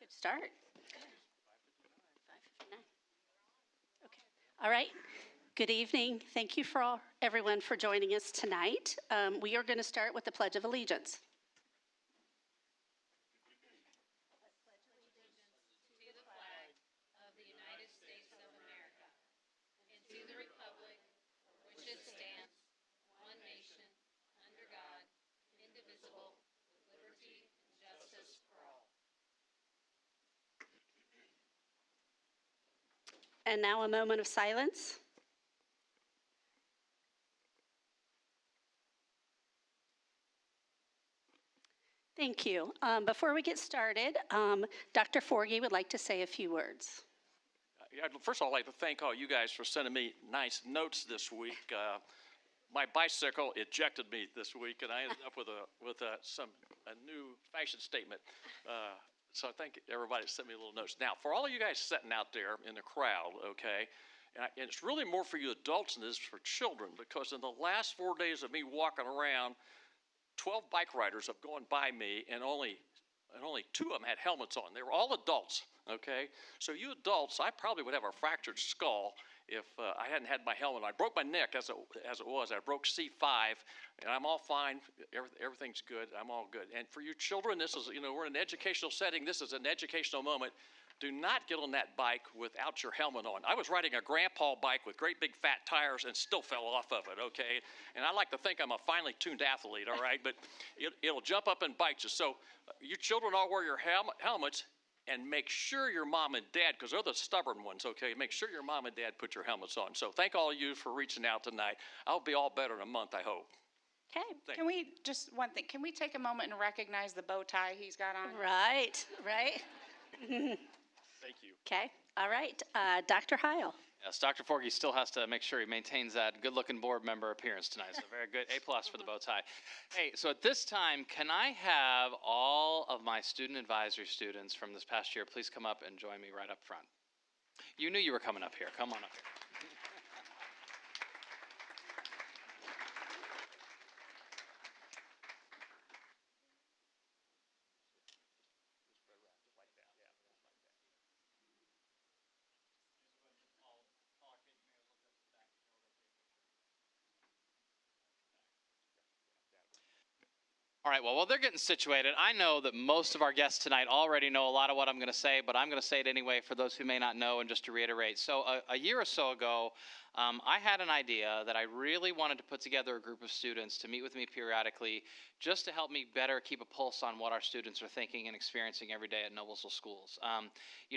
Good start. 5:59. Okay. All right. Good evening. Thank you for everyone for joining us tonight. We are going to start with the Pledge of Allegiance. And now a moment of silence. Thank you. Before we get started, Dr. Forgy would like to say a few words. First of all, I'd like to thank all you guys for sending me nice notes this week. My bicycle ejected me this week, and I ended up with a new fashion statement. So I thank everybody that sent me little notes. Now, for all of you guys sitting out there in the crowd, okay, and it's really more for you adults than it is for children, because in the last 4 days of me walking around, 12 bike riders have gone by me, and only 2 of them had helmets on. They were all adults, okay? So you adults, I probably would have a fractured skull if I hadn't had my helmet on. I broke my neck as it was. I broke C5, and I'm all fine. Everything's good. I'm all good. And for you children, this is, we're in an educational setting. This is an educational moment. Do not get on that bike without your helmet on. I was riding a grandpa bike with great big fat tires and still fell off of it, okay? And I like to think I'm a finely tuned athlete, all right? But it'll jump up and bite you. So you children all wear your helmets, and make sure your mom and dad, because they're the stubborn ones, okay? Make sure your mom and dad put your helmets on. So thank all of you for reaching out tonight. I'll be all better in a month, I hope. Okay. Can we, just one thing, can we take a moment and recognize the bow tie he's got on? Right. Thank you. Okay. All right. Dr. Heil. Yes, Dr. Forgy still has to make sure he maintains that good-looking board member appearance tonight. So very good. A+ for the bow tie. Hey, so at this time, can I have all of my student advisory students from this past year please come up and join me right up front? You knew you were coming up here. Come on up here. All right, well, while they're getting situated, I know that most of our guests tonight already know a lot of what I'm going to say, but I'm going to say it anyway for those who may not know and just to reiterate. So a year or so ago, I had an idea that I really wanted to put together a group of students to meet with me periodically just to help me better keep a pulse on what our students are thinking and experiencing every day at Noblesville schools.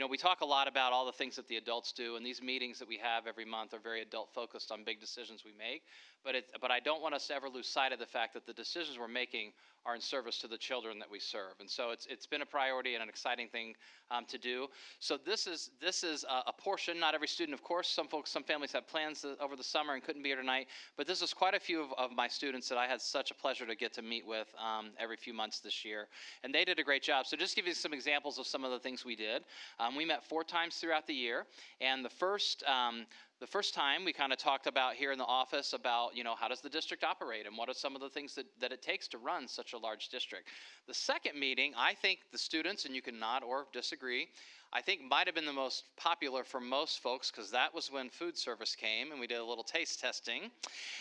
We talk a lot about all the things that the adults do, and these meetings that we have every month are very adult-focused on big decisions we make, but I don't want us to ever lose sight of the fact that the decisions we're making are in service to the children that we serve. And so it's been a priority and an exciting thing to do. So this is a portion, not every student, of course. Some families have plans over the summer and couldn't be here tonight, but this is quite a few of my students that I had such a pleasure to get to meet with every few months this year. And they did a great job. So just give you some examples of some of the things we did. We met 4 times throughout the year, and the first time we kind of talked about here in the office about, how does the district operate and what are some of the things that it takes to run such a large district. The second meeting, I think the students, and you can nod or disagree, I think might have been the most popular for most folks because that was when food service came and we did a little taste testing.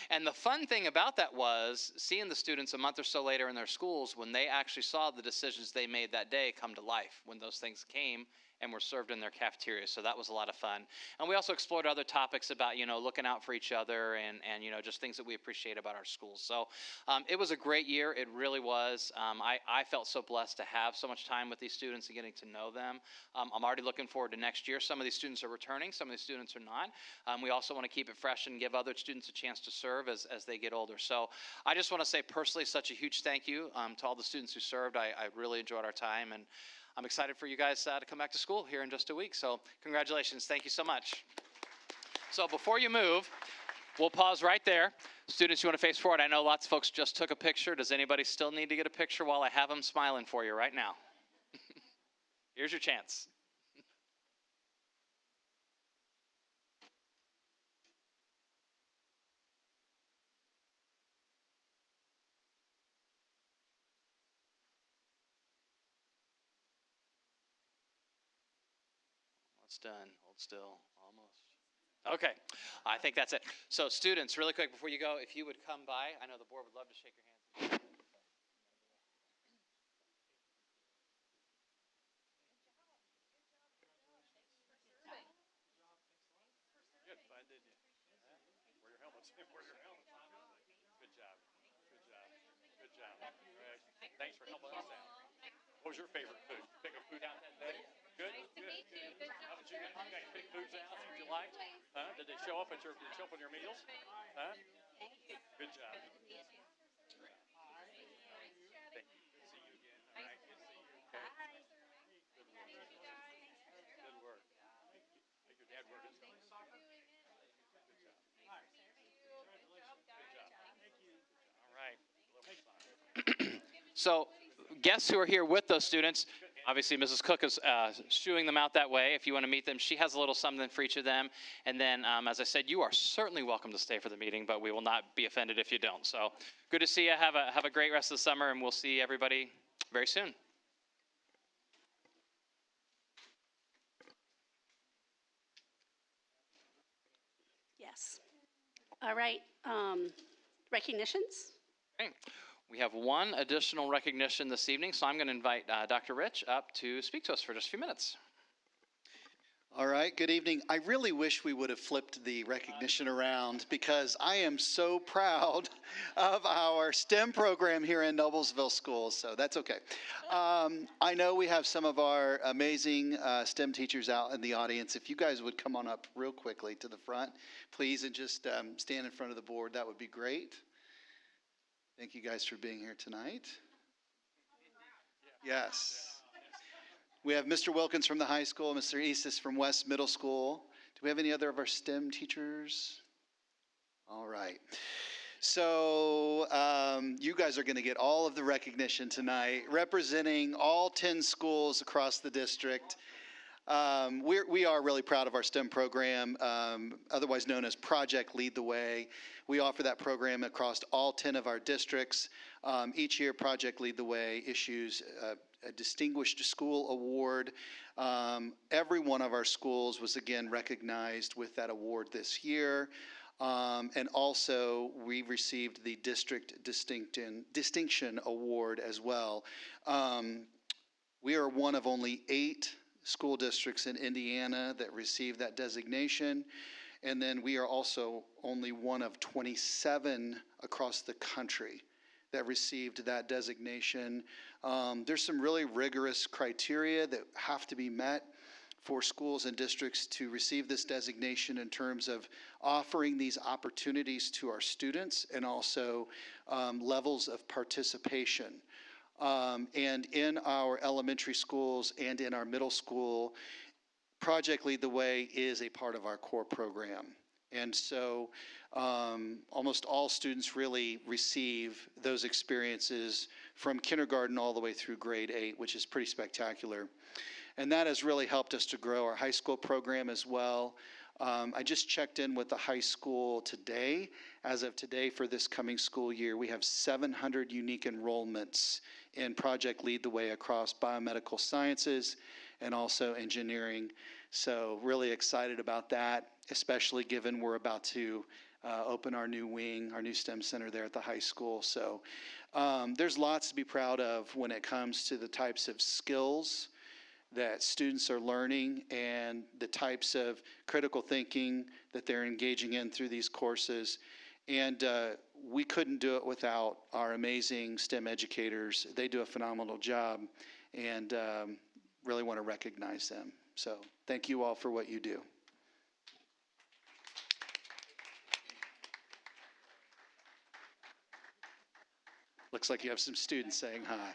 And the fun thing about that was seeing the students a month or so later in their schools when they actually saw the decisions they made that day come to life when those things came and were served in their cafeteria. So that was a lot of fun. And we also explored other topics about, looking out for each other and just things that we appreciate about our schools. So it was a great year. It really was. I felt so blessed to have so much time with these students and getting to know them. I'm already looking forward to next year. Some of these students are returning. Some of these students are not. We also want to keep it fresh and give other students a chance to serve as they get older. So I just want to say personally such a huge thank you to all the students who served. I really enjoyed our time, and I'm excited for you guys to come back to school here in just a week. So congratulations. Thank you so much. So before you move, we'll pause right there. Students, you want to face forward? I know lots of folks just took a picture. Does anybody still need to get a picture while I have them smiling for you right now? Here's your chance. Almost done. Hold still. Almost. Okay. I think that's it. So students, really quick before you go, if you would come by, I know the board would love to shake your hands. Good, fine, didn't you? Wear your helmets. Wear your helmets. Good job. Good job. Good job. All right. Thanks for helping us out. What was your favorite food? Pick a food out that day? Good? Nice to meet you. Good job. How about you? You guys pick foods out that you liked? Huh? Did they show up at your, did they show up on your meals? Huh? Good job. Thank you. Good to see you again. All right. Good to see you. Okay. Good work. Good work. Make your dad work his helmet. Good job. All right. So guests who are here with those students, obviously Mrs. Cook is shooing them out that way. If you want to meet them, she has a little something for each of them. And then, as I said, you are certainly welcome to stay for the meeting, but we will not be offended if you don't. So good to see you. Have a great rest of the summer, and we'll see everybody very soon. Yes. All right. Recognitions? Okay. We have one additional recognition this evening, so I'm going to invite Dr. Rich up to speak to us for just a few minutes. All right, good evening. I really wish we would have flipped the recognition around because I am so proud of our STEM program here in Noblesville Schools, so that's okay. I know we have some of our amazing STEM teachers out in the audience. If you guys would come on up real quickly to the front, please, and just stand in front of the board, that would be great. Thank you guys for being here tonight. Yes. We have Mr. Wilkins from the high school, Mr. Eastis from West Middle School. Do we have any other of our STEM teachers? All right. So you guys are going to get all of the recognition tonight, representing all 10 schools across the district. We are really proud of our STEM program, otherwise known as Project Lead the Way. We offer that program across all 10 of our districts. Each year, Project Lead the Way issues a Distinguished School Award. Every one of our schools was again recognized with that award this year. And also, we received the District Distinction Award as well. We are one of only 8 school districts in Indiana that receive that designation. And then we are also only one of 27 across the country that received that designation. There's some really rigorous criteria that have to be met for schools and districts to receive this designation in terms of offering these opportunities to our students and also levels of participation. And in our elementary schools and in our middle school, Project Lead the Way is a part of our core program. And so almost all students really receive those experiences from kindergarten all the way through grade 8, which is pretty spectacular. And that has really helped us to grow our high school program as well. I just checked in with the high school today. As of today, for this coming school year, we have 700 unique enrollments in Project Lead the Way across biomedical sciences and also engineering. So really excited about that, especially given we're about to open our new wing, our new STEM center there at the high school. So there's lots to be proud of when it comes to the types of skills that students are learning and the types of critical thinking that they're engaging in through these courses. And we couldn't do it without our amazing STEM educators. They do a phenomenal job, and really want to recognize them. So thank you all for what you do. Looks like you have some students saying hi.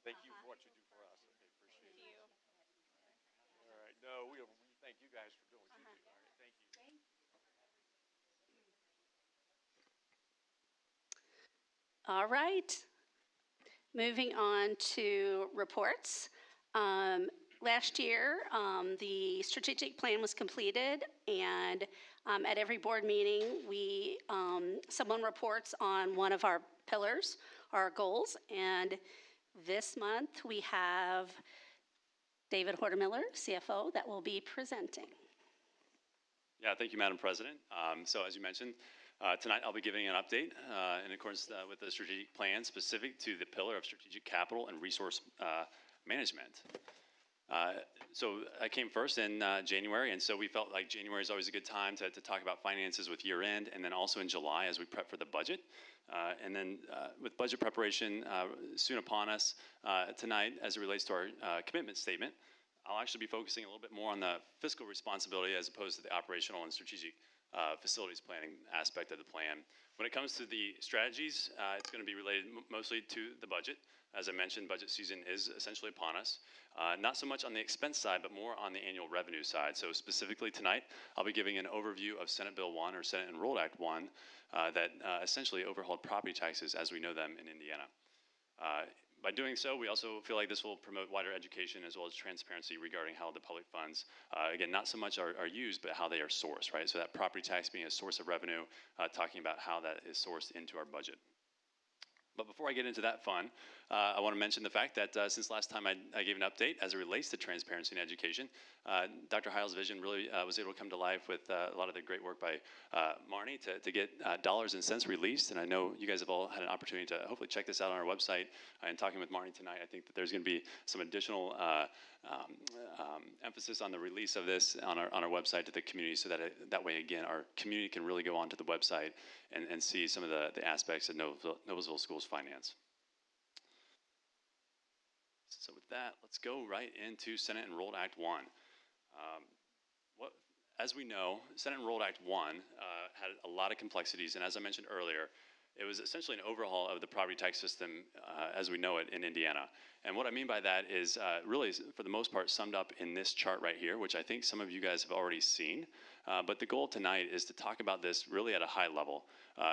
Thank you for what you do for us. Okay, appreciate it. All right. No, we thank you guys for doing what you do. All right, thank you. All right. Moving on to reports. Last year, the strategic plan was completed and at every board meeting, someone reports on one of our pillars, our goals, and this month we have David Hordermiller, CFO, that will be presenting. Yeah, thank you, Madam President. So as you mentioned, tonight I'll be giving an update in accordance with the strategic plan specific to the pillar of strategic capital and resource management. So I came first in January, and so we felt like January is always a good time to talk about finances with year end, and then also in July as we prep for the budget. And then with budget preparation soon upon us tonight as it relates to our commitment statement, I'll actually be focusing a little bit more on the fiscal responsibility as opposed to the operational and strategic facilities planning aspect of the plan. When it comes to the strategies, it's going to be related mostly to the budget. As I mentioned, budget season is essentially upon us. Not so much on the expense side, but more on the annual revenue side. So specifically tonight, I'll be giving an overview of Senate Bill 1 or Senate Enrolled Act 1 that essentially overhauled property taxes as we know them in Indiana. By doing so, we also feel like this will promote wider education as well as transparency regarding how the public funds, again, not so much are used, but how they are sourced, right? So that property tax being a source of revenue, talking about how that is sourced into our budget. But before I get into that fun, I want to mention the fact that since last time I gave an update as it relates to transparency in education, Dr. Heil's vision really was able to come to life with a lot of the great work by Marnie to get dollars and cents released. And I know you guys have all had an opportunity to hopefully check this out on our website. And talking with Marnie tonight, I think that there's going to be some additional emphasis on the release of this on our website to the community, so that that way, again, our community can really go onto the website and see some of the aspects of Noblesville Schools finance. So with that, let's go right into Senate Enrolled Act 1. As we know, Senate Enrolled Act 1 had a lot of complexities, and as I mentioned earlier, it was essentially an overhaul of the property tax system as we know it in Indiana. And what I mean by that is really, for the most part, summed up in this chart right here, which I think some of you guys have already seen. But the goal tonight is to talk about this really at a high level.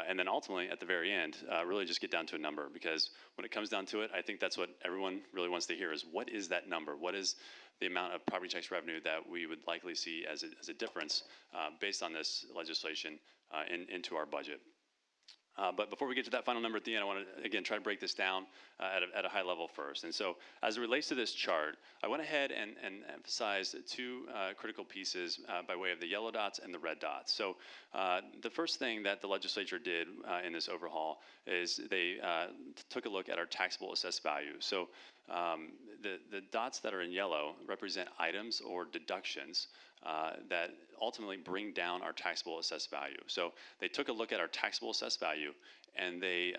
And then ultimately, at the very end, really just get down to a number. Because when it comes down to it, I think that's what everyone really wants to hear is, what is that number? What is the amount of property tax revenue that we would likely see as a difference based on this legislation into our budget? But before we get to that final number at the end, I want to, again, try to break this down at a high level first. And so as it relates to this chart, I went ahead and emphasized two critical pieces by way of the yellow dots and the red dots. So the first thing that the legislature did in this overhaul is they took a look at our taxable assessed value. So the dots that are in yellow represent items or deductions that ultimately bring down our taxable assessed value. So they took a look at our taxable assessed value, and they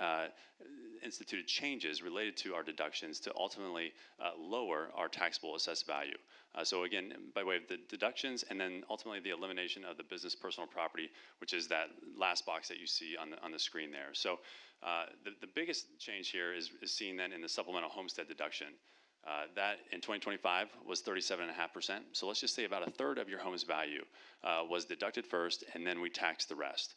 instituted changes related to our deductions to ultimately lower our taxable assessed value. So again, by way of the deductions, and then ultimately the elimination of the business personal property, which is that last box that you see on the screen there. So the biggest change here is seen then in the supplemental homestead deduction. That in 2025 was 37.5%. So let's just say about a third of your home's value was deducted first, and then we tax the rest.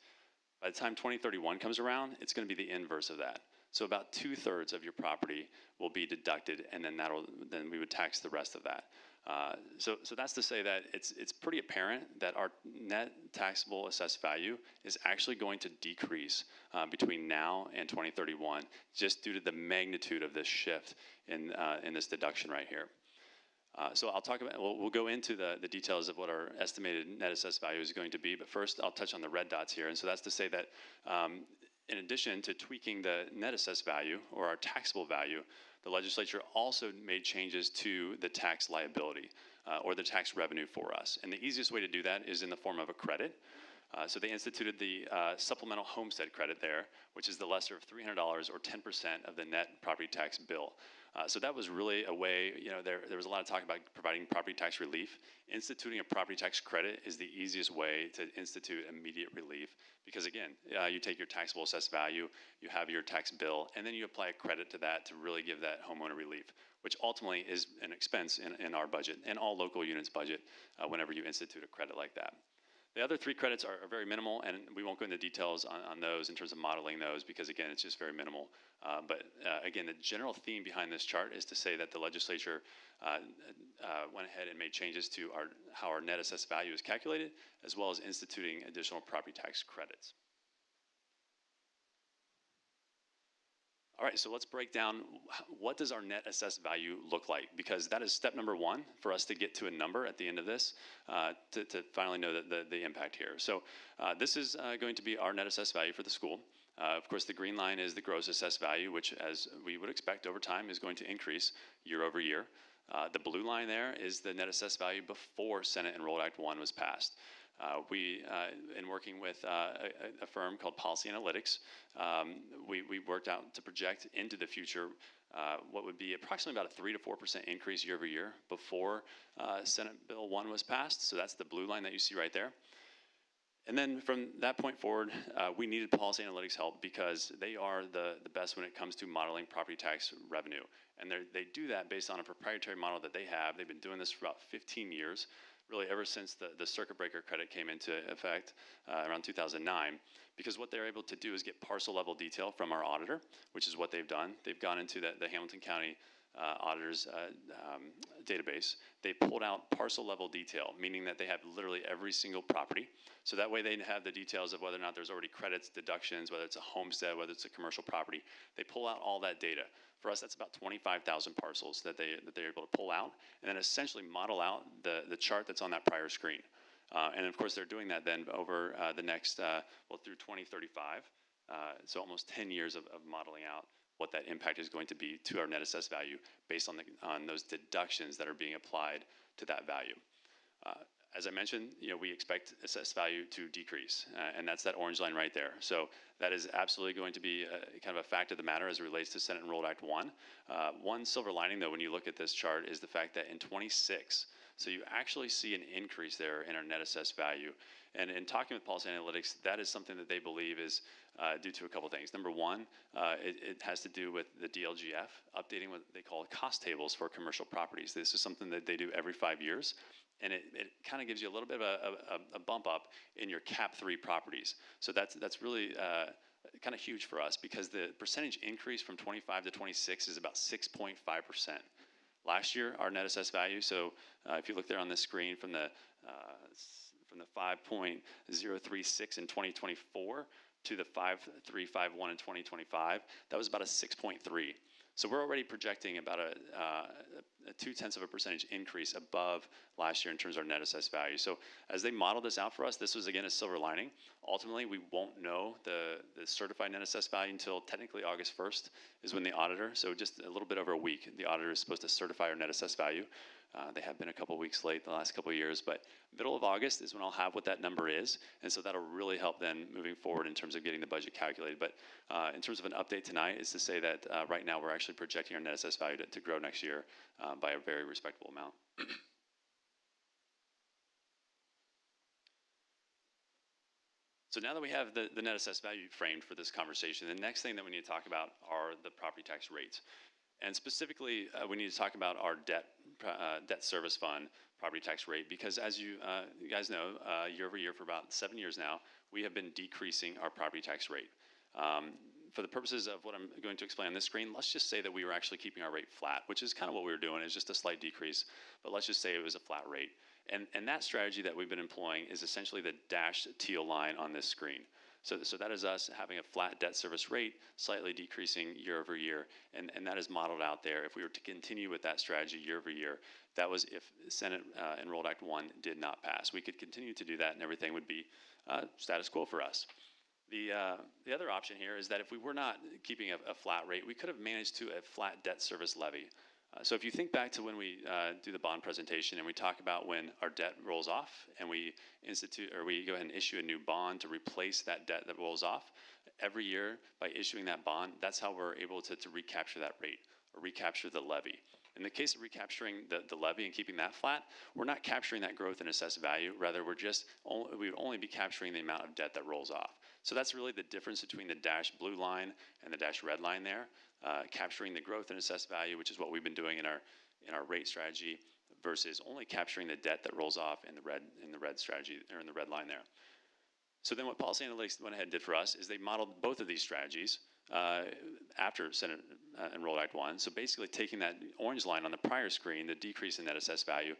By the time 2031 comes around, it's going to be the inverse of that. So about 2/3 of your property will be deducted, and then then we would tax the rest of that. So that's to say that it's pretty apparent that our net taxable assessed value is actually going to decrease between now and 2031, just due to the magnitude of this shift in this deduction right here. So I'll talk about, we'll go into the details of what our estimated net assessed value is going to be, but first I'll touch on the red dots here. And so that's to say that in addition to tweaking the net assessed value, or our taxable value, the legislature also made changes to the tax liability or the tax revenue for us. And the easiest way to do that is in the form of a credit. So they instituted the supplemental homestead credit there, which is the lesser of $300 or 10% of the net property tax bill. So that was really a way, there was a lot of talk about providing property tax relief. Instituting a property tax credit is the easiest way to institute immediate relief, because again, you take your taxable assessed value, you have your tax bill, and then you apply a credit to that to really give that homeowner relief, which ultimately is an expense in our budget and all local units' budget whenever you institute a credit like that. The other 3 credits are very minimal, and we won't go into details on those in terms of modeling those because, again, it's just very minimal. Again, the general theme behind this chart is to say that the legislature went ahead and made changes to how our net assessed value is calculated, as well as instituting additional property tax credits. All right, so let's break down what does our net assessed value look like, because that is step number 1 for us to get to a number at the end of this to finally know the impact here. So this is going to be our net assessed value for the school. Of course, the green line is the gross assessed value, which, as we would expect over time, is going to increase year over year. The blue line there is the net assessed value before Senate Enrolled Act 1 was passed. In working with a firm called Policy Analytics, we worked out to project into the future what would be approximately about a 3 to 4% increase year over year before Senate Bill 1 was passed. So that's the blue line that you see right there. And then from that point forward, we needed Policy Analytics help because they are the best when it comes to modeling property tax revenue. And they do that based on a proprietary model that they have. They've been doing this for about 15 years. Really ever since the circuit breaker credit came into effect around 2009, because what they're able to do is get parcel level detail from our auditor, which is what they've done. They've gone into the Hamilton County auditor's database. They pulled out parcel level detail, meaning that they have literally every single property. So that way they have the details of whether or not there's already credits, deductions, whether it's a homestead, whether it's a commercial property. They pull out all that data. For us, that's about 25,000 parcels that they're able to pull out and then essentially model out the chart that's on that prior screen. And of course, they're doing that then over the next, through 2035. So almost 10 years of modeling out what that impact is going to be to our net assessed value based on those deductions that are being applied to that value. As I mentioned, we expect assessed value to decrease, and that's that orange line right there. So that is absolutely going to be kind of a fact of the matter as it relates to Senate Enrolled Act 1. One silver lining, though, when you look at this chart is the fact that in 26, so you actually see an increase there in our net assessed value. And in talking with Policy Analytics, that is something that they believe is due to a couple things. Number one, it has to do with the DLGF updating what they call cost tables for commercial properties. This is something that they do every 5 years. And it kind of gives you a little bit of a bump up in your cap 3 properties. So that's really kind of huge for us because the percentage increase from 25 to 26 is about 6.5%. Last year, our net assessed value, so if you look there on the screen from the 5.036 in 2024 to the 5.351 in 2025, that was about a 6.3. So we're already projecting about a 0.2% increase above last year in terms of our net assessed value. So as they model this out for us, this was again a silver lining. Ultimately, we won't know the certified net assessed value until technically August 1st is when the auditor, so just a little bit over a week, the auditor is supposed to certify our net assessed value. They have been a couple weeks late the last couple of years, but middle of August is when I'll have what that number is, and so that'll really help then moving forward in terms of getting the budget calculated. But in terms of an update tonight is to say that right now we're actually projecting our net assessed value to grow next year by a very respectable amount. So now that we have the net assessed value framed for this conversation, the next thing that we need to talk about are the property tax rates. And specifically, we need to talk about our debt service fund property tax rate, because as you guys know, year over year for about 7 years now, we have been decreasing our property tax rate. For the purposes of what I'm going to explain on this screen, let's just say that we were actually keeping our rate flat, which is kind of what we were doing. It's just a slight decrease, but let's just say it was a flat rate. And that strategy that we've been employing is essentially the dashed teal line on this screen. So that is us having a flat debt service rate, slightly decreasing year over year, and that is modeled out there. If we were to continue with that strategy year over year, that was if Senate Enrolled Act 1 did not pass. We could continue to do that, and everything would be status quo for us. The other option here is that if we were not keeping a flat rate, we could have managed to a flat debt service levy. So if you think back to when we do the bond presentation and we talk about when our debt rolls off and we go ahead and issue a new bond to replace that debt that rolls off, every year by issuing that bond, that's how we're able to recapture that rate or recapture the levy. In the case of recapturing the levy and keeping that flat, we're not capturing that growth in assessed value. Rather, we would only be capturing the amount of debt that rolls off. So that's really the difference between the dashed blue line and the dashed red line there. Capturing the growth in assessed value, which is what we've been doing in our rate strategy, versus only capturing the debt that rolls off in the red strategy, or in the red line there. So then what Policy Analytics went ahead and did for us is they modeled both of these strategies after Senate Enrolled Act 1. So basically taking that orange line on the prior screen, the decrease in net assessed value,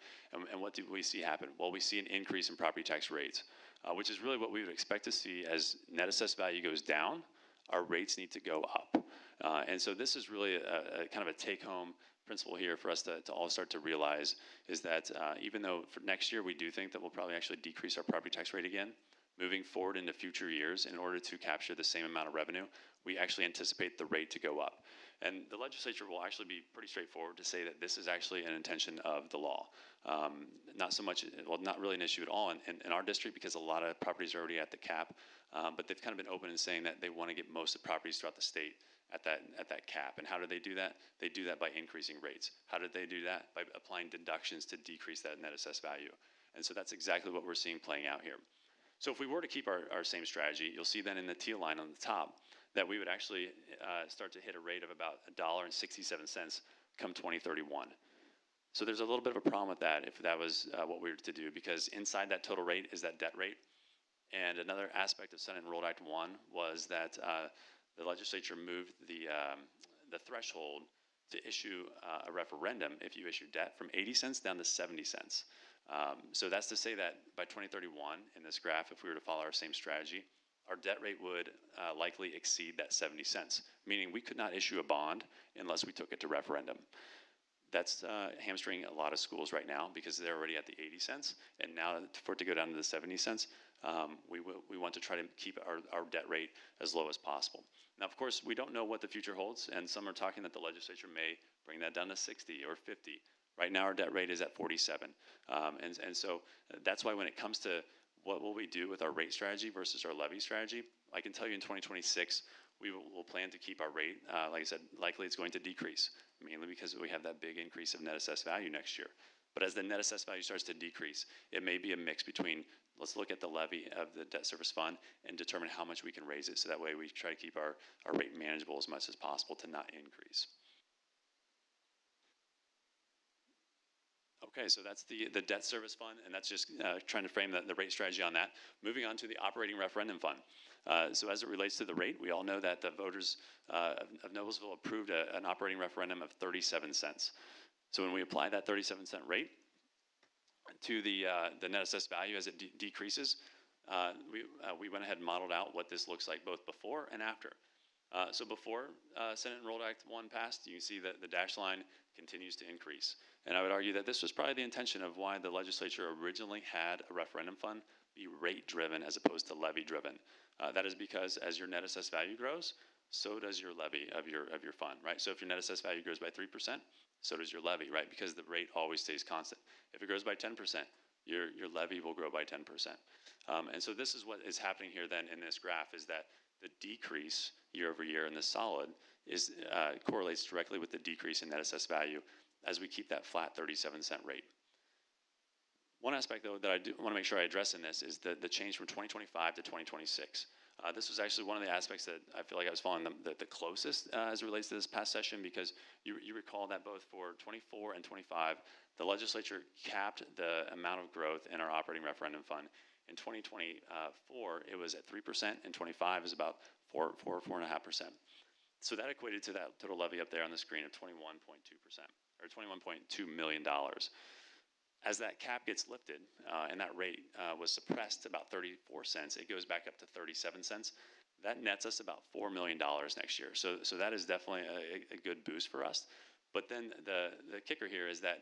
and what do we see happen? Well, we see an increase in property tax rates, which is really what we would expect to see. As net assessed value goes down, our rates need to go up. And so this is really a kind of a take-home principle here for us to all start to realize, is that even though for next year we do think that we'll probably actually decrease our property tax rate again, moving forward into future years, in order to capture the same amount of revenue, we actually anticipate the rate to go up. And the legislature will actually be pretty straightforward to say that this is actually an intention of the law. Not so much, well, not really an issue at all in our district, because a lot of properties are already at the cap, but they've kind of been open in saying that they want to get most of the properties throughout the state at that cap. And how do they do that? They do that by increasing rates. How did they do that? By applying deductions to decrease that net assessed value. And so that's exactly what we're seeing playing out here. So if we were to keep our same strategy, you'll see then in the teal line on the top that we would actually start to hit a rate of about $1.67 come 2031. So there's a little bit of a problem with that if that was what we were to do, because inside that total rate is that debt rate. And another aspect of Senate Enrolled Act 1 was that the legislature moved the threshold to issue a referendum if you issue debt from 80 cents down to 70 cents. So that's to say that by 2031, in this graph, if we were to follow our same strategy, our debt rate would likely exceed that 70 cents, meaning we could not issue a bond unless we took it to referendum. That's hamstringing a lot of schools right now, because they're already at the 80 cents, and now for it to go down to the 70 cents, we want to try to keep our debt rate as low as possible. Now, of course, we don't know what the future holds, and some are talking that the legislature may bring that down to 60 or 50. Right now, our debt rate is at 47. And so that's why when it comes to what will we do with our rate strategy versus our levy strategy, I can tell you in 2026, we will plan to keep our rate. Like I said, likely it's going to decrease, mainly because we have that big increase of net assessed value next year. But as the net assessed value starts to decrease, it may be a mix between, let's look at the levy of the debt service fund and determine how much we can raise it, so that way we try to keep our rate manageable as much as possible to not increase. Okay, so that's the debt service fund, and that's just trying to frame the rate strategy on that. Moving on to the operating referendum fund. So as it relates to the rate, we all know that the voters of Noblesville approved an operating referendum of 37 cents. So when we apply that 37-cent rate to the net assessed value as it decreases, we went ahead and modeled out what this looks like both before and after. So before Senate Enrolled Act 1 passed, you can see that the dashed line continues to increase. And I would argue that this was probably the intention of why the legislature originally had a referendum fund be rate-driven as opposed to levy-driven. That is because as your net assessed value grows, so does your levy of your fund, right? So if your net assessed value grows by 3%, so does your levy, right? Because the rate always stays constant. If it grows by 10%, your levy will grow by 10%. And so this is what is happening here then in this graph, is that the decrease year over year in the solid is correlates directly with the decrease in net assessed value as we keep that flat 37-cent rate. One aspect, though, that I do want to make sure I address in this is the change from 2025 to 2026. This was actually one of the aspects that I feel like I was following the closest as it relates to this past session, because you recall that both for 24 and 25, the legislature capped the amount of growth in our operating referendum fund. In 2024, it was at 3%, and 25 is about 4.5%. So that equated to that total levy up there on the screen of 21.2%, or $21.2 million. As that cap gets lifted and that rate was suppressed to about 34 cents, it goes back up to 37 cents. That nets us about $4 million next year. So that is definitely a good boost for us. But then the kicker here is that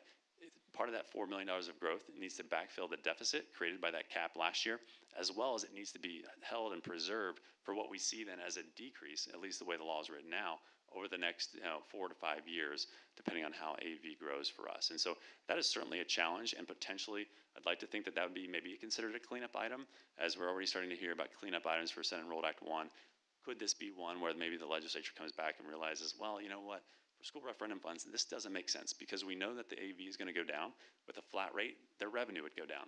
part of that $4 million of growth needs to backfill the deficit created by that cap last year, as well as it needs to be held and preserved for what we see then as a decrease, at least the way the law is written now, over the next 4 to 5 years, depending on how AV grows for us. And so that is certainly a challenge, and potentially I'd like to think that would be maybe considered a cleanup item, as we're already starting to hear about cleanup items for Senate Enrolled Act 1. Could this be one where maybe the legislature comes back and realizes, well, you know what, for school referendum funds, this doesn't make sense, because we know that the AV is going to go down. With a flat rate, their revenue would go down,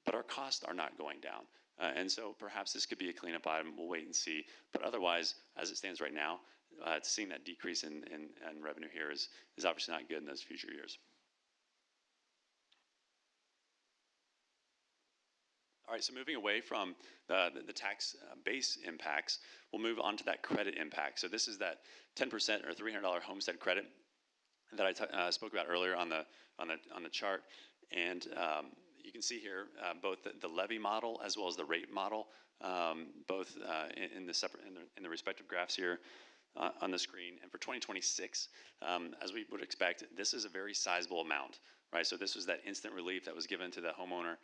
but our costs are not going down. And so perhaps this could be a cleanup item. We'll wait and see. But otherwise, as it stands right now, seeing that decrease in revenue here is obviously not good in those future years. All right, so moving away from the tax base impacts, we'll move on to that credit impact. So this is that 10% or $300 homestead credit that I spoke about earlier on the chart, and you can see here both the levy model as well as the rate model, both in the respective graphs here on the screen. And for 2026, as we would expect, this is a very sizable amount, right? So this was that instant relief that was given to the homeowner.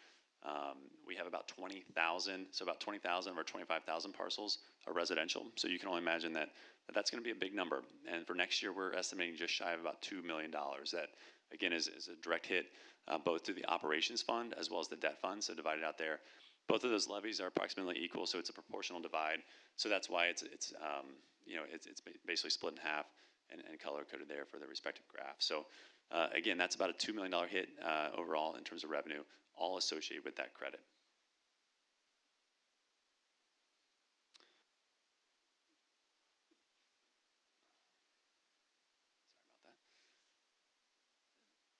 We have about 20,000, so about 20,000 of our 25,000 parcels are residential. So you can only imagine that that's going to be a big number. And for next year, we're estimating just shy of about $2 million. That, again, is a direct hit both to the operations fund as well as the debt fund, so divided out there. Both of those levies are approximately equal, so it's a proportional divide. So that's why it's basically split in half and color-coded there for the respective graph. So again, that's about a $2 million hit overall in terms of revenue, all associated with that credit.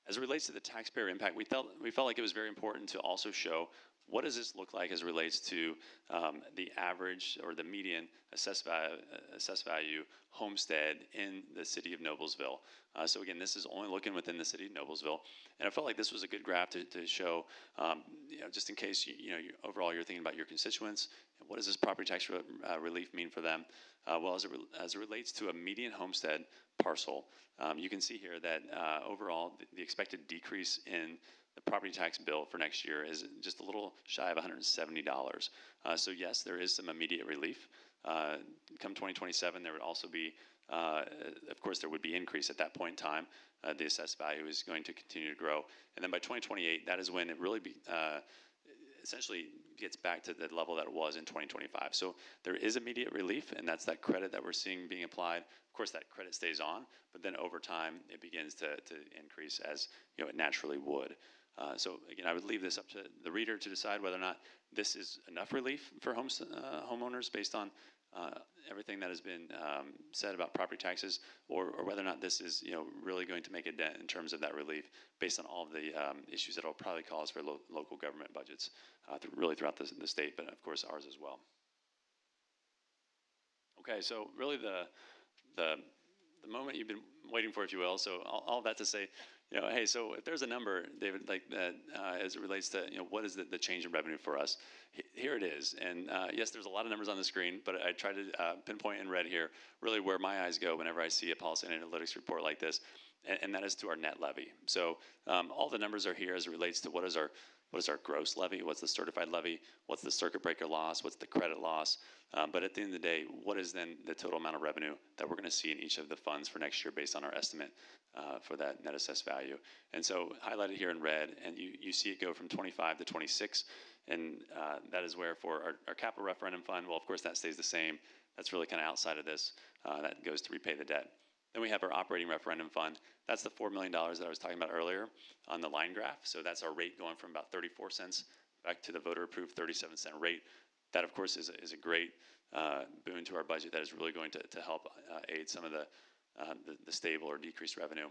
As it relates to the taxpayer impact, we felt like it was very important to also show what does this look like as it relates to the average or the median assessed value homestead in the city of Noblesville. So again, this is only looking within the city of Noblesville, and I felt like this was a good graph to show, just in case overall you're thinking about your constituents, what does this property tax relief mean for them? Well, as it relates to a median homestead parcel, you can see here that overall the expected decrease in the property tax bill for next year is just a little shy of $170. So yes, there is some immediate relief. Come 2027, there would also be, of course, there would be increase at that point in time. The assessed value is going to continue to grow. And then by 2028, that is when it really essentially gets back to the level that it was in 2025. So there is immediate relief, and that's that credit that we're seeing being applied. Of course, that credit stays on, but then over time, it begins to increase as it naturally would. So again, I would leave this up to the reader to decide whether or not this is enough relief for homeowners based on everything that has been said about property taxes, or whether or not this is really going to make a dent in terms of that relief based on all of the issues that will probably cause for local government budgets really throughout the state, but of course ours as well. Okay, so really the moment you've been waiting for, if you will. So all that to say, hey, so if there's a number, David, like that, as it relates to, what is the change in revenue for us? Here it is. And yes, there's a lot of numbers on the screen, but I try to pinpoint in red here really where my eyes go whenever I see a policy and analytics report like this, and that is to our net levy. So all the numbers are here as it relates to what is our gross levy, what's the certified levy, what's the circuit breaker loss, what's the credit loss. But at the end of the day, what is then the total amount of revenue that we're going to see in each of the funds for next year based on our estimate for that net assessed value. And so highlighted here in red, and you see it go from 25 to 26, and that is where for our capital referendum fund, well, of course, that stays the same. That's really kind of outside of this. That goes to repay the debt. Then we have our operating referendum fund. That's the $4 million that I was talking about earlier on the line graph. So that's our rate going from about 34 cents back to the voter-approved 37-cent rate. That, of course, is a great boon to our budget that is really going to help aid some of the stable or decreased revenue.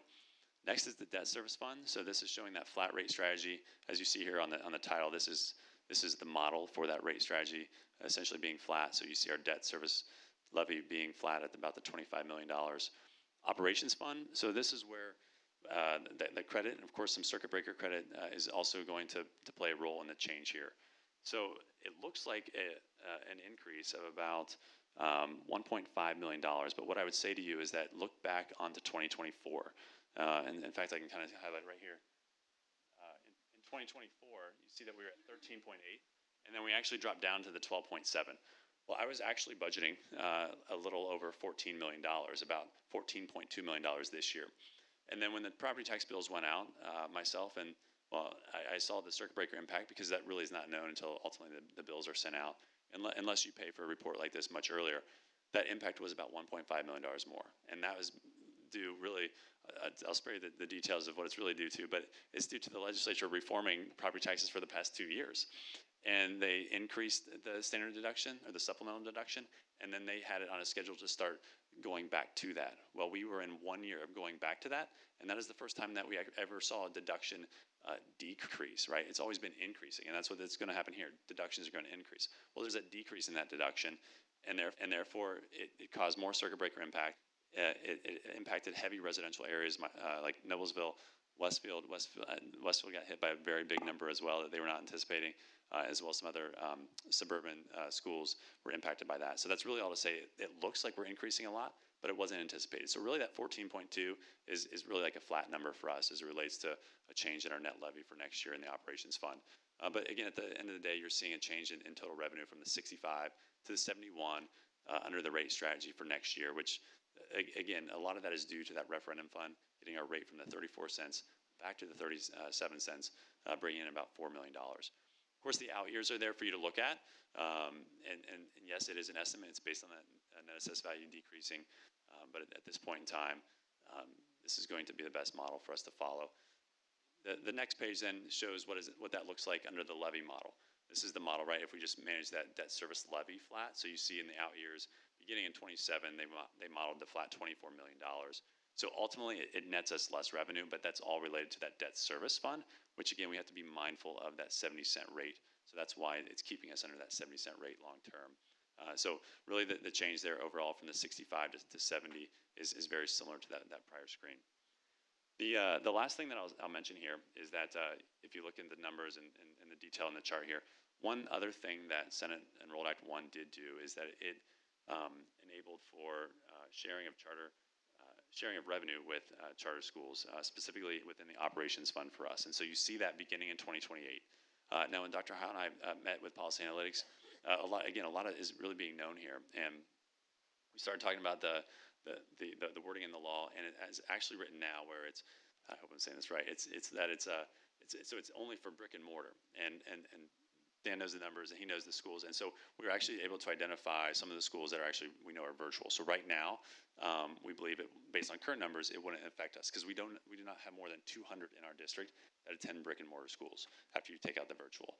Next is the debt service fund. So this is showing that flat rate strategy. As you see here on the title, this is the model for that rate strategy, essentially being flat. So you see our debt service levy being flat at about the $25 million. Operations fund. So this is where the credit, and of course some circuit breaker credit, is also going to play a role in the change here. So it looks like an increase of about $1.5 million. But what I would say to you is that look back onto 2024. And in fact, I can kind of highlight right here. In 2024, you see that we were at 13.8, and then we actually dropped down to the 12.7. Well, I was actually budgeting a little over $14 million, about $14.2 million this year. And then when the property tax bills went out, myself and, well, I saw the circuit breaker impact because that really is not known until ultimately the bills are sent out, unless you pay for a report like this much earlier. That impact was about $1.5 million more. And that was due really, I'll spare you the details of what it's really due to, but it's due to the legislature reforming property taxes for the past 2 years. And they increased the standard deduction or the supplemental deduction, and then they had it on a schedule to start going back to that. Well, we were in 1 year of going back to that, and that is the first time that we ever saw a deduction decrease, right? It's always been increasing, and that's what's going to happen here. Deductions are going to increase. Well, there's a decrease in that deduction, and therefore it caused more circuit breaker impact. It impacted heavy residential areas like Noblesville, Westfield got hit by a very big number as well that they were not anticipating, as well as some other suburban schools were impacted by that. So that's really all to say. It looks like we're increasing a lot, but it wasn't anticipated. So really that 14.2 is really like a flat number for us as it relates to a change in our net levy for next year in the operations fund. But again, at the end of the day, you're seeing a change in total revenue from the 65 to the 71 under the rate strategy for next year, which again, a lot of that is due to that referendum fund getting our rate from the 34 cents back to the 37 cents, bringing in about $4 million. Of course, the out years are there for you to look at. And yes, it is an estimate. It's based on that net assessed value decreasing. But at this point in time, this is going to be the best model for us to follow. The next page then shows what that looks like under the levy model. This is the model, right? If we just manage that debt service levy flat. So you see in the out years, beginning in 27, they modeled the flat $24 million. So ultimately, it nets us less revenue, but that's all related to that debt service fund, which again, we have to be mindful of that 70-cent rate. So that's why it's keeping us under that 70-cent rate long term. So really the change there overall from the 65 to 70 is very similar to that prior screen. The last thing that I'll mention here is that if you look into the numbers and the detail in the chart here, one other thing that Senate Enrolled Act 1 did do is that it enabled for sharing of revenue with charter schools, specifically within the operations fund for us. And so you see that beginning in 2028. Now, when Dr. Howe and I met with Policy Analytics, a lot is really being known here. And we started talking about the wording in the law, and it is actually written now where it's, I hope I'm saying this right, it's only for brick and mortar. And Dan knows the numbers and he knows the schools. And so we were actually able to identify some of the schools that we know are virtual. So right now, we believe based on current numbers, it wouldn't affect us because we do not have more than 200 in our district that attend brick and mortar schools after you take out the virtual.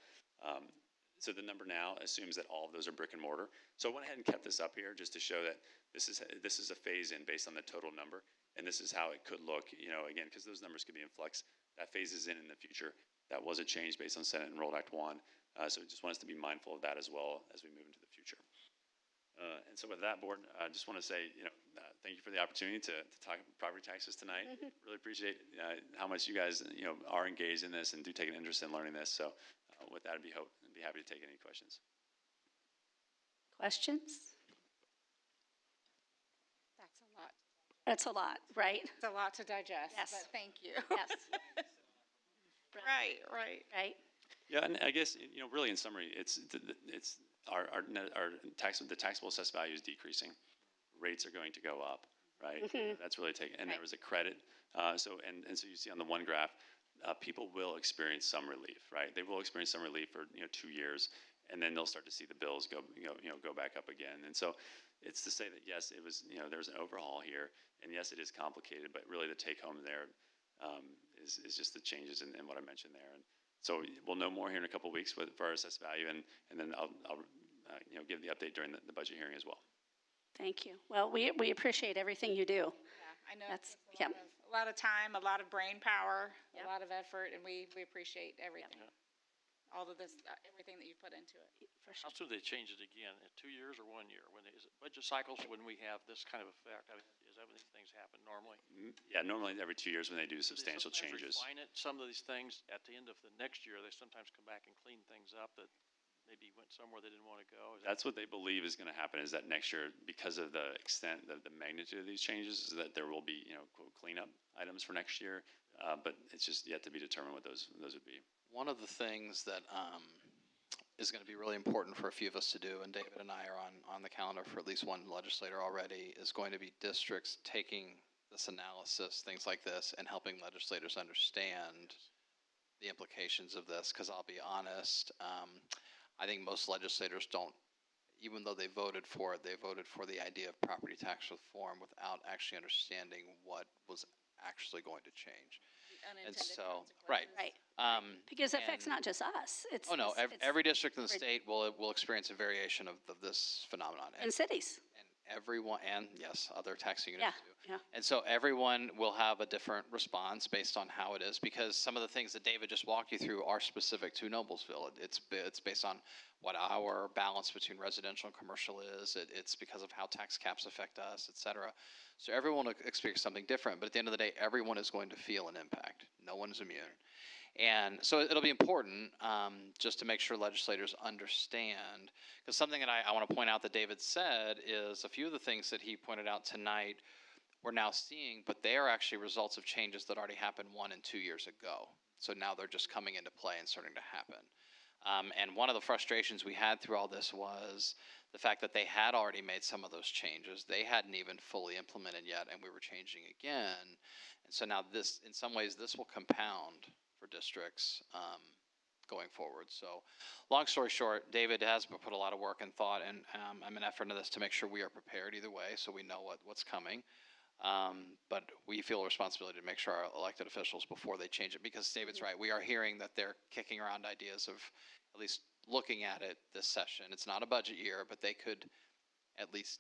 So the number now assumes that all of those are brick and mortar. So I went ahead and kept this up here just to show that this is a phase in based on the total number. And this is how it could look, again, because those numbers could be in flux. That phases in the future. That was a change based on Senate Enrolled Act 1. So we just want us to be mindful of that as well as we move into the future. And so with that, Board, I just want to say, thank you for the opportunity to talk property taxes tonight. Really appreciate how much you guys, are engaged in this and do take an interest in learning this. So with that, I'd be happy to take any questions. Questions? That's a lot. That's a lot, right? It's a lot to digest, Yes. but thank you. Yes. Right. Right? Yeah, and I guess really in summary, it's the taxable assessed value is decreasing. Rates are going to go up, right? That's really taken. And Right. there was a credit. So you see on the one graph, people will experience some relief, right? They will experience some relief for 2 years, and then they'll start to see the bills go back up again. And so it's to say that yes, it was there's an overhaul here, and yes, it is complicated, but really the take home there is just the changes in what I mentioned there. And so we'll know more here in a couple of weeks for our assessed value, and then I'll give the update during the budget hearing as well. Thank you. Well, we appreciate everything you do. Yeah, I know That's- it takes a lot of time, a lot of brain power, Yep. a lot of effort, and we appreciate everything. All of this, everything that you put into it. For sure. How soon do they change it again? In 2 years or 1 year? Is it budget cycles when we have this kind of effect? I mean, is that when these things happen normally? Yeah, normally every 2 years when they do Do they substantial sometimes changes. refine it? Some of these things at the end of the next year, they sometimes come back and clean things up that maybe went somewhere they didn't want to go. That's what they believe is going to happen, is that next year, because of the extent, the magnitude of these changes, is that there will be, quote, cleanup items for next year. But it's just yet to be determined what those would be. One of the things that is going to be really important for a few of us to do, and David and I are on the calendar for at least one legislator already, is going to be districts taking this analysis, things like this, and helping legislators understand the implications of this. Because I'll be honest, I think most legislators don't, even though they voted for it, they voted for the idea of property tax reform without actually understanding what was actually going to change. Unintended so, consequences. Right. Um, Because it affects and- not just us. It's Oh, no, it's every district in the every- state will experience a variation of this phenomenon. in cities. everyone, and yes, other taxing units too. yeah. And so everyone will have a different response based on how it is, because some of the things that David just walked you through are specific to Noblesville. It's based on what our balance between residential and commercial is. It's because of how tax caps affect us, et cetera. So everyone will experience something different, but at the end of the day, everyone is going to feel an impact. No one is immune. And so it'll be important just to make sure legislators understand, because something that I want to point out that David said is a few of the things that he pointed out tonight we're now seeing, but they are actually results of changes that already happened 1 and 2 years ago. So now they're just coming into play and starting to happen. And one of the frustrations we had through all this was the fact that they had already made some of those changes. They hadn't even fully implemented yet, and we were changing again. And so now this, in some ways, this will compound for districts going forward. So long story short, David has put a lot of work and thought and an effort into this to make sure we are prepared either way, so we know what's coming. But we feel a responsibility to make sure our elected officials, before they change it, because David's right, we are hearing that they're kicking around ideas of at least looking at it this session. It's not a budget year, but they could at least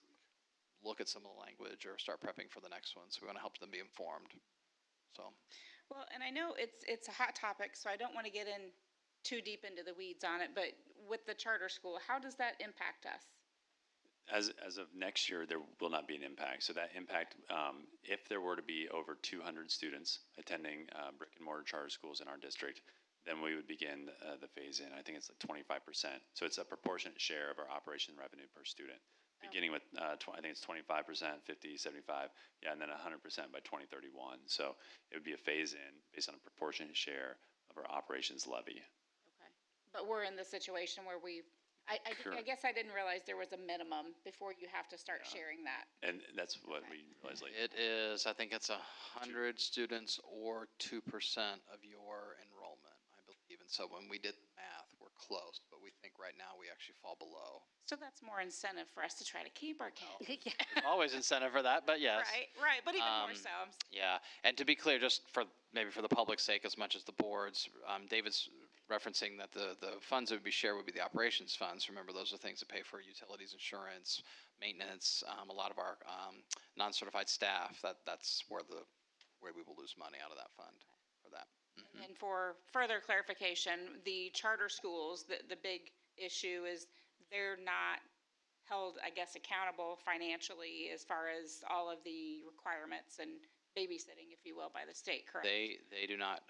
look at some of the language or start prepping for the next one. So we want to help them be informed. So. Well, and I know it's a hot topic, so I don't want to get in too deep into the weeds on it, but with the charter school, how does that impact us? As of next year, there will not be an impact. So that impact, if there were to be over 200 students attending brick and mortar charter schools in our district, then we would begin the phase in. I think it's like 25%. So it's a proportionate share of our operation revenue per student, beginning with, I think it's 25%, 50, 75, yeah, and then 100% by 2031. So it would be a phase in based on a proportionate share of our operations levy. Okay. But we're in the situation where I guess I didn't realize there was a minimum before you have to start sharing that. And that's what we realized later. It is, I think it's 100 students or 2% of your enrollment, I believe. And so when we did the math, we're close, but we think right now we actually fall below. So that's more incentive for us to try to keep our kids. There's always incentive for that, but yes. Right, but even more so. Yeah, and to be clear, just for maybe for the public's sake as much as the board's, David's referencing that the funds that would be shared would be the operations funds. Remember, those are things that pay for utilities, insurance, maintenance, a lot of our non-certified staff. That's where we will lose money out of that fund for that. Mm-hmm. And for further clarification, the charter schools, the big issue is they're not held, I guess, accountable financially as far as all of the requirements and babysitting, if you will, by the state, correct? They do not,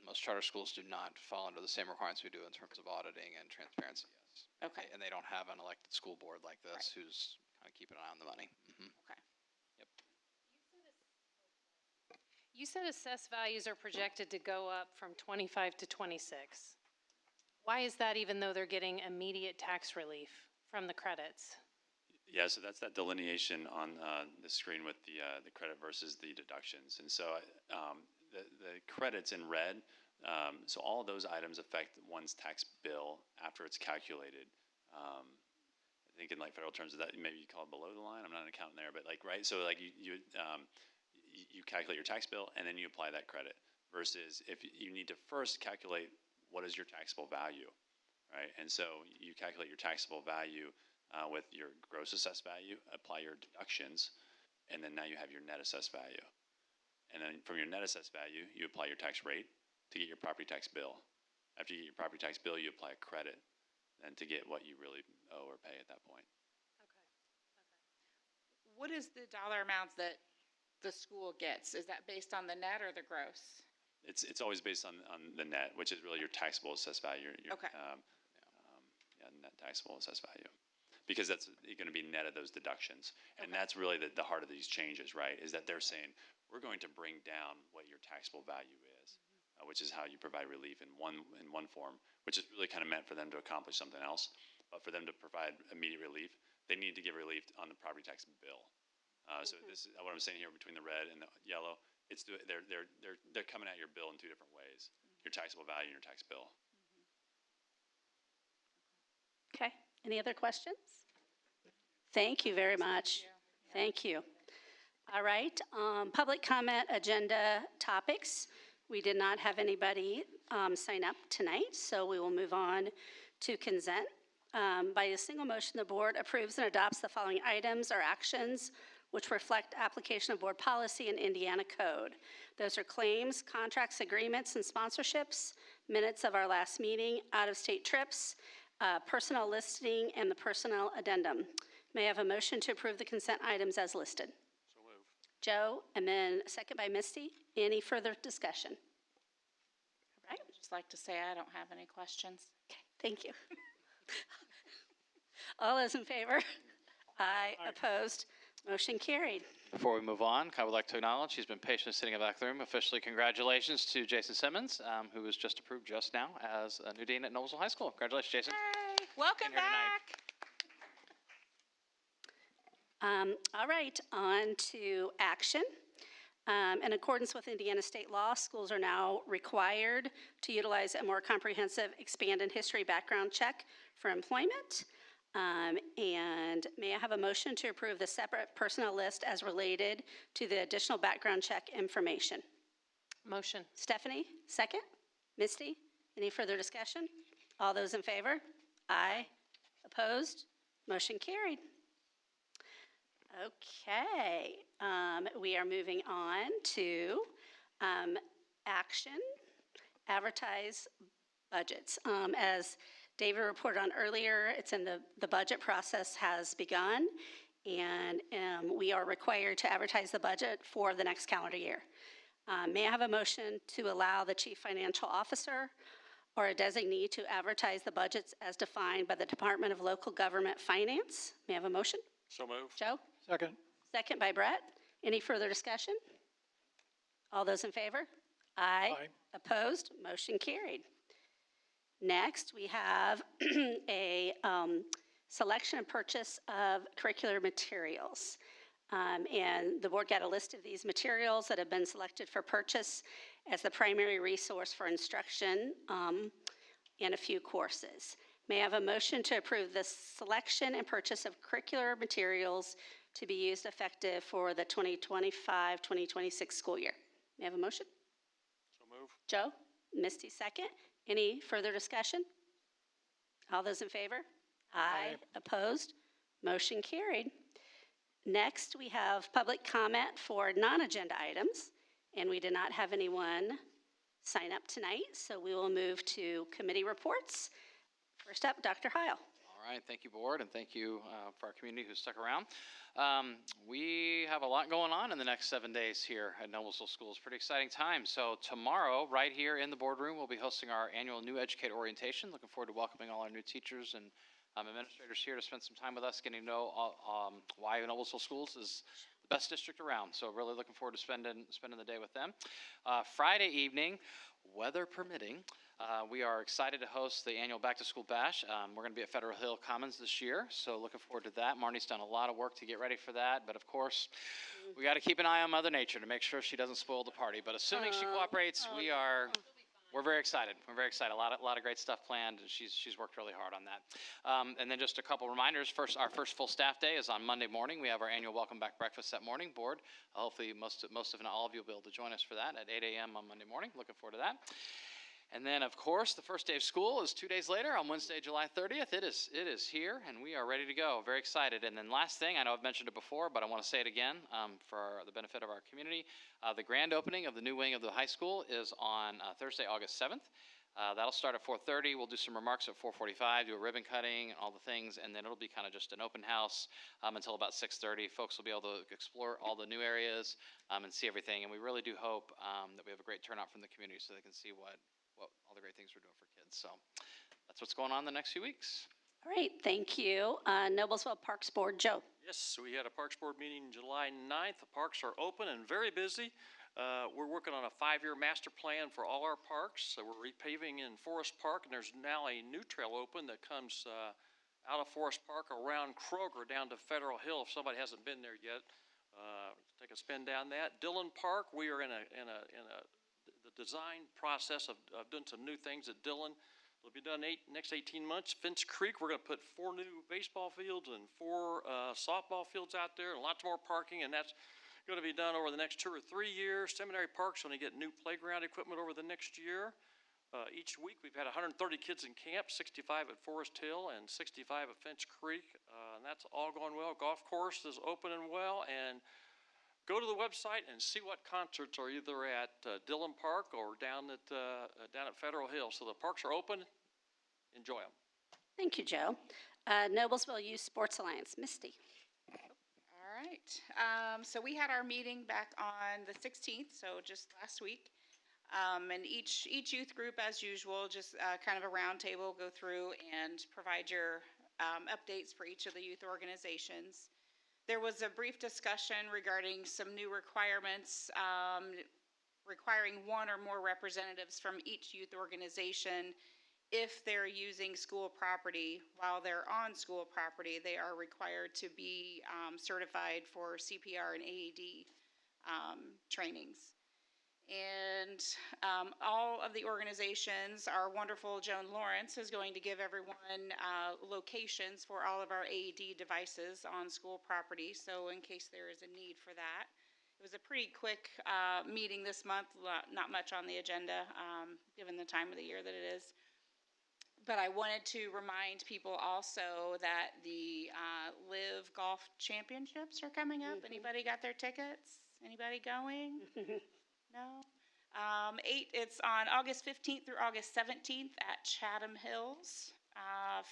most charter schools do not fall under the same requirements we do in terms of auditing and transparency, yes. Okay. And they don't have an elected school board like this who's kind of keeping an eye on the money. Mm-hmm. Okay. Yep. You said assessed values are projected to go up from 25 to 26. Why is that, even though they're getting immediate tax relief from the credits? Yeah, so that's that delineation on the screen with the credit versus the deductions. And so the credits in red, so all of those items affect one's tax bill after it's calculated. I think in like federal terms of that, maybe you call it below the line. I'm not an accountant there, but like, right? So like you calculate your tax bill and then you apply that credit versus if you need to first calculate what is your taxable value, right? And so you calculate your taxable value with your gross assessed value, apply your deductions, and then now you have your net assessed value. And then from your net assessed value, you apply your tax rate to get your property tax bill. After you get your property tax bill, you apply a credit and to get what you really owe or pay at that point. Okay. What is the dollar amount that the school gets? Is that based on the net or the gross? It's always based on the net, which is really your taxable assessed value. Okay. Net taxable assessed value. Because that's going to be net of those deductions. And that's really the heart of these changes, right, is that they're saying, we're going to bring down what your taxable value is, which is how you provide relief in one form, which is really kind of meant for them to accomplish something else. But for them to provide immediate relief, they need to give relief on the property tax bill. So this is what I'm saying here between the red and the yellow. They're coming at your bill in two different ways, your taxable value and your tax bill. Okay, any other questions? Thank you very much. Thank you. All right, public comment agenda topics. We did not have anybody sign up tonight, so we will move on to consent By a single motion, the board approves and adopts the following items or actions which reflect application of board policy and Indiana code. Those are claims, contracts, agreements, and sponsorships, minutes of our last meeting, out-of-state trips, personnel listing, and the personnel addendum. May I have a motion to approve the consent items as listed? So moved. Joe, and then a second by Misty. Any further discussion? All right, Just like to say I don't have any questions. okay, thank you. All those in favor? Aye. Opposed? Motion carried. Before we move on, I would like to acknowledge he's been patiently sitting in the back of the room. Officially, congratulations to Jason Simmons, who was just approved just now as a new dean at Noblesville High School. Congratulations, Jason. Yay! Welcome Being here tonight. back. All right, on to action. In accordance with Indiana state law, schools are now required to utilize a more comprehensive expanded history background check for employment. And may I have a motion to approve the separate personnel list as related to the additional background check information? Motion. Stephanie, second. Misty, any further discussion? All those in favor? Aye. Opposed? Motion carried. Okay, we are moving on to action, advertise budgets. As David reported on earlier, it's in the budget process has begun, and we are required to advertise the budget for the next calendar year. May I have a motion to allow the chief financial officer or a designee to advertise the budgets as defined by the Department of Local Government Finance? May I have a motion? So moved. Joe? Second. Second by Brett. Any further discussion? All those in favor? Aye. Aye. Opposed? Motion carried. Next, we have a selection and purchase of curricular materials. And the board got a list of these materials that have been selected for purchase as the primary resource for instruction in a few courses. May I have a motion to approve the selection and purchase of curricular materials to be used effective for the 2025-2026 school year? May I have a motion? So moved. Joe? Misty, second. Any further discussion? All those in favor? Aye. Opposed? Motion carried. Next, we have public comment for non-agenda items, and we did not have anyone sign up tonight, so we will move to committee reports. First up, Dr. Heil. All right, thank you, board, and thank you for our community who stuck around. We have a lot going on in the next 7 days here at Noblesville Schools. Pretty exciting time. So tomorrow, right here in the boardroom, we'll be hosting our annual New Educator Orientation. Looking forward to welcoming all our new teachers and administrators here to spend some time with us, getting to know why Noblesville Schools is the best district around. So really looking forward to spending the day with them. Friday evening, weather permitting, we are excited to host the annual Back to School Bash. We're going to be at Federal Hill Commons this year, so looking forward to that. Marnie's done a lot of work to get ready for that, but of course, we got to keep an eye on Mother Nature to make sure she doesn't spoil the party. But assuming she cooperates, we're very excited. We're very excited. A lot of great stuff planned, and she's worked really hard on that. And then just a couple reminders. First, our first full staff day is on Monday morning. We have our annual Welcome Back breakfast that morning. Board, hopefully most if not all of you will be able to join us for that at 8 a.m. on Monday morning. Looking forward to that. And then, of course, the first day of school is 2 days later on Wednesday, July 30th. It is here, and we are ready to go. Very excited. And then last thing, I know I've mentioned it before, but I want to say it again for the benefit of our community. The grand opening of the new wing of the high school is on Thursday, August 7th. That'll start at 4:30. We'll do some remarks at 4:45, do a ribbon cutting, and all the things, and then it'll be kind of just an open house until about 6:30. Folks will be able to explore all the new areas and see everything. And we really do hope that we have a great turnout from the community so they can see what all the great things we're doing for kids. So that's what's going on the next few weeks. All right, thank you. Noblesville Parks Board, Joe. Yes, we had a Parks Board meeting July 9th. The parks are open and very busy. We're working on a 5-year master plan for all our parks. So we're repaving in Forest Park, and there's now a new trail open that comes out of Forest Park around Kroger down to Federal Hill. If somebody hasn't been there yet, take a spin down that. Dillon Park, we are in the design process of doing some new things at Dillon. It'll be done next 18 months. Finch Creek, we're going to put 4 new baseball fields and 4 softball fields out there, and lots more parking, and that's going to be done over the next 2 or 3 years. Seminary Park's going to get new playground equipment over the next year. Each week, we've had 130 kids in camp, 65 at Forest Hill and 65 at Finch Creek, and that's all going well. Golf course is open and well, and go to the website and see what concerts are either at Dillon Park or down at Federal Hill. So the parks are open. Enjoy them. Thank you, Joe. Noblesville Youth Sports Alliance, Misty. All right. So we had our meeting back on the 16th, so just last week. And each youth group, as usual, just kind of a round table, go through and provide your updates for each of the youth organizations. There was a brief discussion regarding some new requirements, requiring one or more representatives from each youth organization. If they're using school property, while they're on school property, they are required to be certified for CPR and AED trainings. And all of the organizations, our wonderful Joan Lawrence is going to give everyone locations for all of our AED devices on school property, so in case there is a need for that. It was a pretty quick meeting this month, not much on the agenda, given the time of the year that it is. But I wanted to remind people also that the Live Golf Championships are coming up. Anybody got their tickets? Anybody going? No? It's on August 15th through August 17th at Chatham Hills.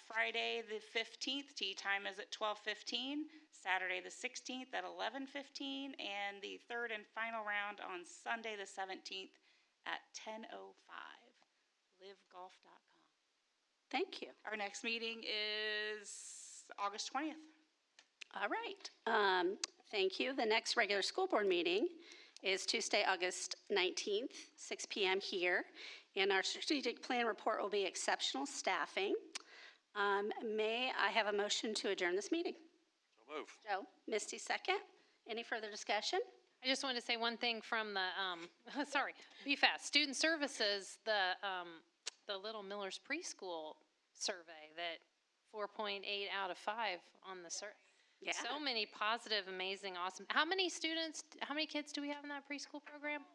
Friday the 15th, tee time is at 12:15. Saturday the 16th at 11:15. And the third and final round on Sunday the 17th at 10:05. LiveGolf.com. Thank you. Our next meeting is August 20th. All right. Thank you. The next regular school board meeting is Tuesday, August 19th, 6 p.m. here. And our strategic plan report will be exceptional staffing. May I have a motion to adjourn this meeting? So move. Joe, Misty, second. Any further discussion? I just wanted to say one thing from the, sorry, be fast. Student Services, the Little Miller's preschool survey, that 4.8 out of 5 on the survey. Yeah. So many positive, amazing, awesome. How many kids do we have in that preschool program?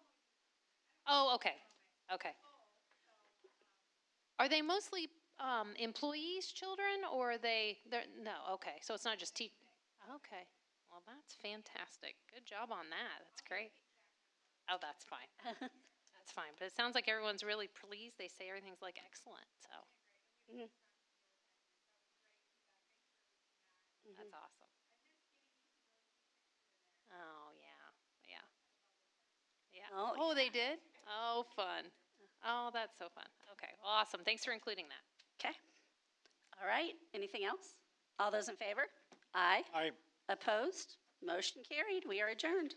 Oh, okay. Okay. Are they mostly employees' children, or they're no, okay. So it's not just okay. Well, that's fantastic. Good job on that. That's great. Oh, that's fine. That's fine. But it sounds like everyone's really pleased. They say everything's like excellent, so. That's awesome. Oh, yeah. Oh, Oh, they did? Oh, fun. Oh, that's so fun. Okay, well, awesome. Thanks for including that. Okay. All right. Anything else? All those in favor? Aye. Aye. Opposed? Motion carried. We are adjourned.